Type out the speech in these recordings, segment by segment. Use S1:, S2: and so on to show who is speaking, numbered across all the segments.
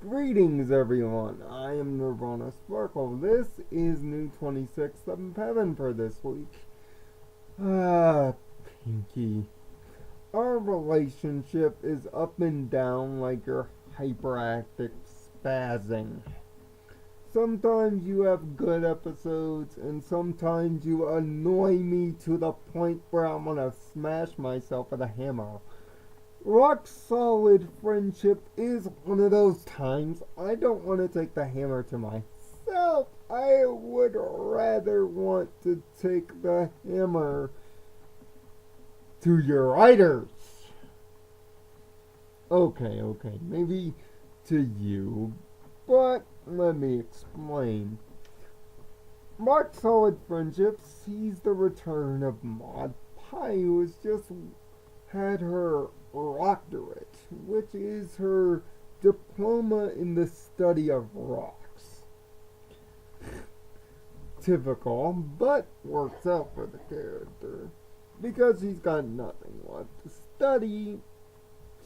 S1: Greetings, everyone. I am Nirvana Sparkle. This is new 26th of Heaven for this week. Pinkie. Our relationship is up and down like your hyperactive spazzing. Sometimes you have good episodes, and sometimes you annoy me to the point where I'm gonna smash myself with a hammer. Rock solid friendship is one of those times. I don't want to take the hammer to myself. I would rather want to take the hammer to your writers. Okay, maybe to you, but let me explain. Rock solid friendship sees the return of Maud Pie, who has just had her doctorate, which is her diploma in the study of rocks. Typical, but works out for the character. Because she's got nothing left to study,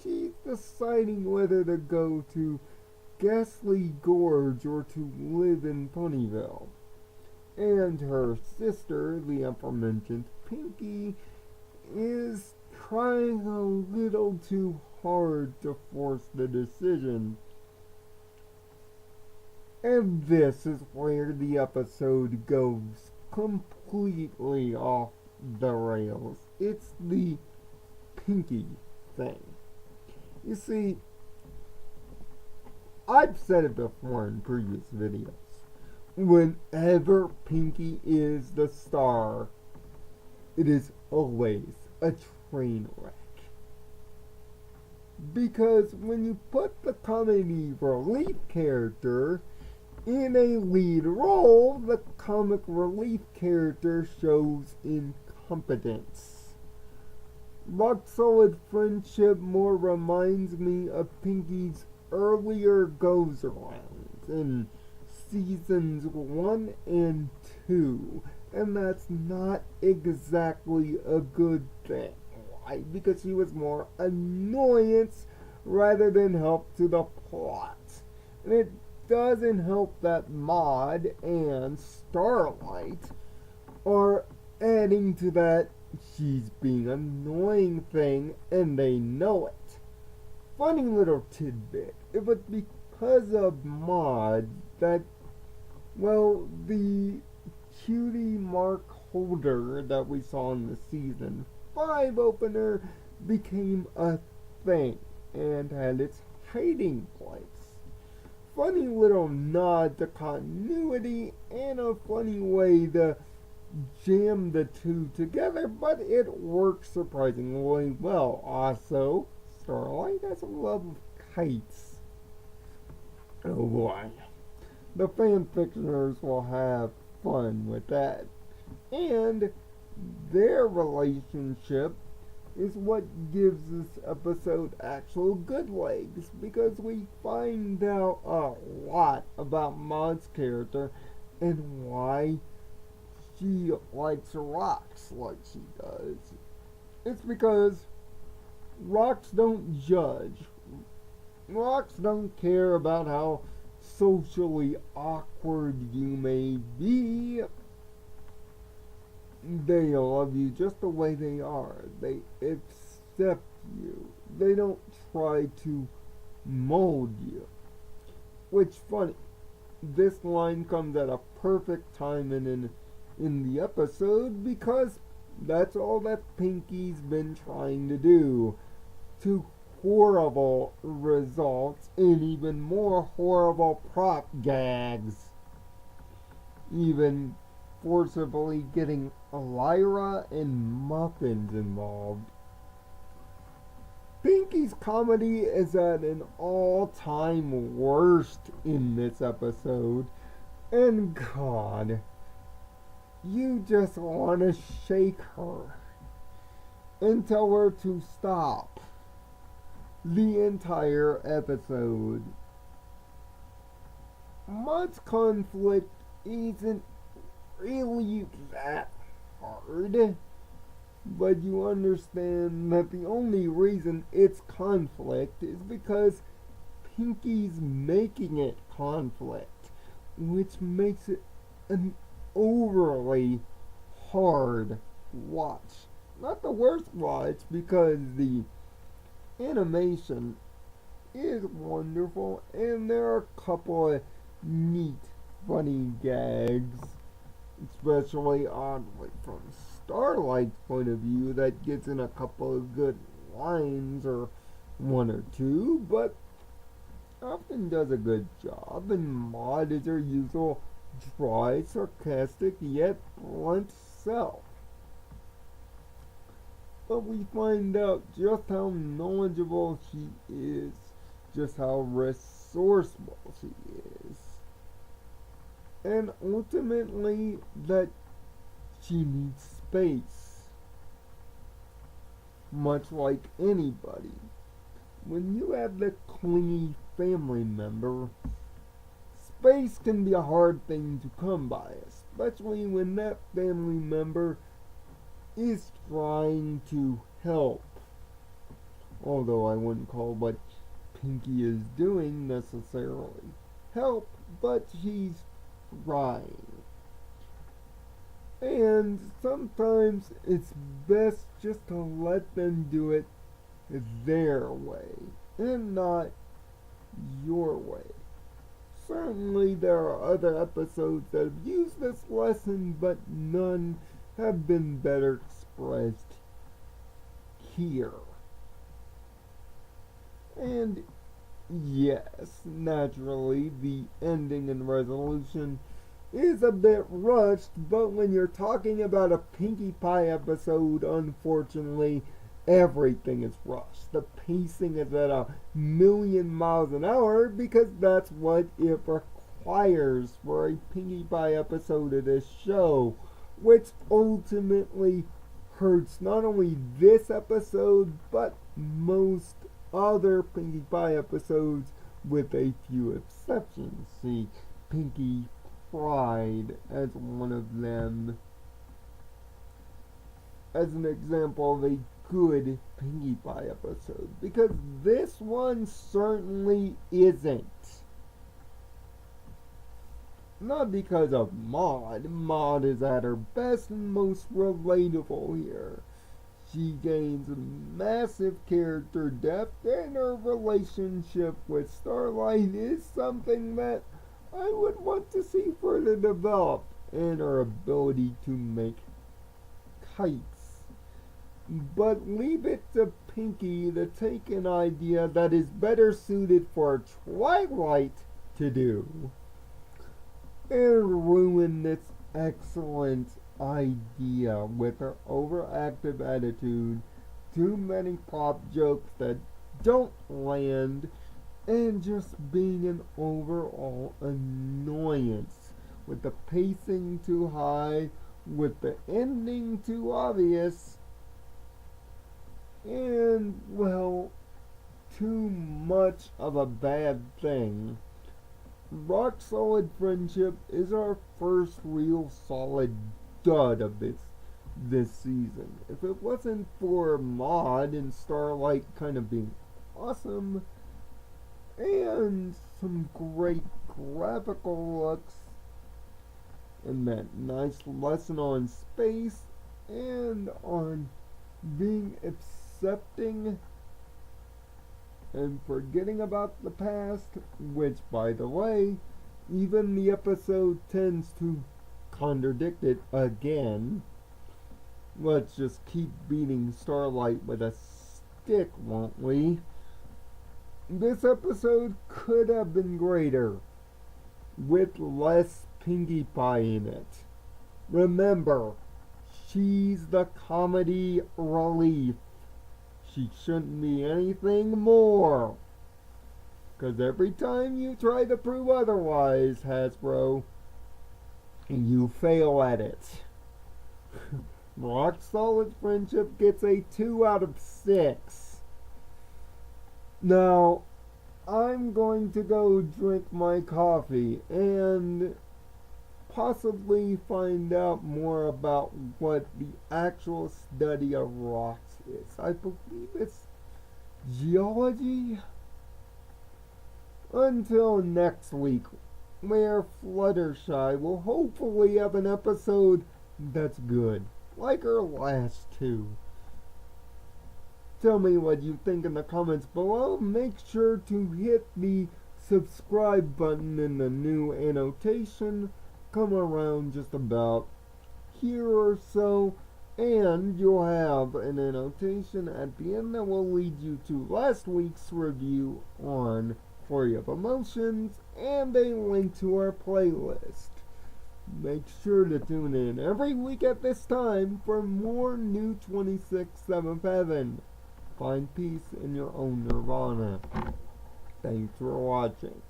S1: she's deciding whether to go to Ghastly Gorge or to live in Ponyville. And her sister, the aforementioned Pinkie, is trying a little too hard to force the decision. And this is where the episode goes completely off the rails. It's the Pinkie thing. You see, I've said it before in previous videos. Whenever Pinkie is the star, it is always a train wreck. Because when you put the comedy relief character in a lead role, the comic relief character shows incompetence. Rock Solid Friendship more reminds me of Pinkie's earlier goes arounds in seasons 1 and 2. And that's not exactly a good thing. Why? Because she was more annoyance rather than help to the plot. And it doesn't help that Maud and Starlight are adding to that she's being annoying thing, and they know it. Funny little tidbit. It was because of Maud that, well, the cutie mark holder that we saw in the season 5 opener became a thing and had its hiding place. Funny little nod to continuity and a funny way to jam the two together, but it works surprisingly well. Also, Starlight has a love of kites. Oh boy. The fanfictioners will have fun with that. And their relationship is what gives this episode actual good legs, because we find out a lot about Maud's character and why she likes rocks like she does. It's because rocks don't judge. Rocks don't care about how socially awkward you may be. They love you just the way they are. They accept you. They don't try to mold you. Which, funny, this line comes at a perfect time in the episode, because that's all that Pinkie's been trying to do. To horrible results and even more horrible prop gags. Even forcibly getting Lyra and Muffins involved. Pinkie's comedy is at an all-time worst in this episode, and God, you just want to shake her and tell her to stop the entire episode. Maud's conflict isn't really that hard, but you understand that the only reason it's conflict is because Pinkie's making it conflict, which makes it an overly hard watch. Not the worst watch, because the animation is wonderful and there are a couple of neat, funny gags, especially oddly from Starlight's point of view, that gets in a couple of good lines or one or two, but often does a good job, and Maud is her usual dry, sarcastic, yet blunt self. But we find out just how knowledgeable she is, just how resourceful she is, and ultimately that she needs space, much like anybody. When you have the clingy family member, space can be a hard thing to come by, especially when that family member is trying to help. Although I wouldn't call what Pinkie is doing necessarily help, but she's trying. And sometimes it's best just to let them do it their way and not your way. Certainly there are other episodes that have used this lesson, but none have been better expressed here. And yes, naturally, the ending and resolution is a bit rushed, but when you're talking about a Pinkie Pie episode, unfortunately, everything is rushed. The pacing is at 1,000,000 miles an hour because that's what it requires for a Pinkie Pie episode of this show, which ultimately hurts not only this episode, but most other Pinkie Pie episodes, with a few exceptions. See, Pinkie Pride as one of them, as an example of a good Pinkie Pie episode, because this one certainly isn't. Not because of Maud. Maud is at her best and most relatable here. She gains massive character depth, and her relationship with Starlight is something that I would want to see further develop, and her ability to make kites. But leave it to Pinkie to take an idea that is better suited for Twilight to do and ruin this excellent idea with her overactive attitude, too many pop jokes that don't land, and just being an overall annoyance, with the pacing too high, with the ending too obvious, and, well, too much of a bad thing. Rock Solid Friendship is our first real solid dud of this season. If it wasn't for Maud and Starlight kind of being awesome, and some great graphical looks, and that nice lesson on space, and on being accepting and forgetting about the past, which, by the way, even the episode tends to contradict it again. Let's just keep beating Starlight with a stick, won't we? This episode could have been greater, with less Pinkie Pie in it. Remember, she's the comedy relief. She shouldn't be anything more. 'Cause every time you try to prove otherwise, Hasbro, you fail at it. Rock Solid Friendship gets a 2 out of 6. Now, I'm going to go drink my coffee and possibly find out more about what the actual study of rocks is. I believe it's geology. Until next week, where Fluttershy will hopefully have an episode that's good, like her last two. Tell me what you think in the comments below. Make sure to hit the subscribe button in the new annotation. Come around just about here or so, and you'll have an annotation at the end that will lead you to last week's review on Flurry of Emotions and a link to our playlist. Make sure to tune in every week at this time for more new 26/7 Heaven. Find peace in your own nirvana. Thanks for watching.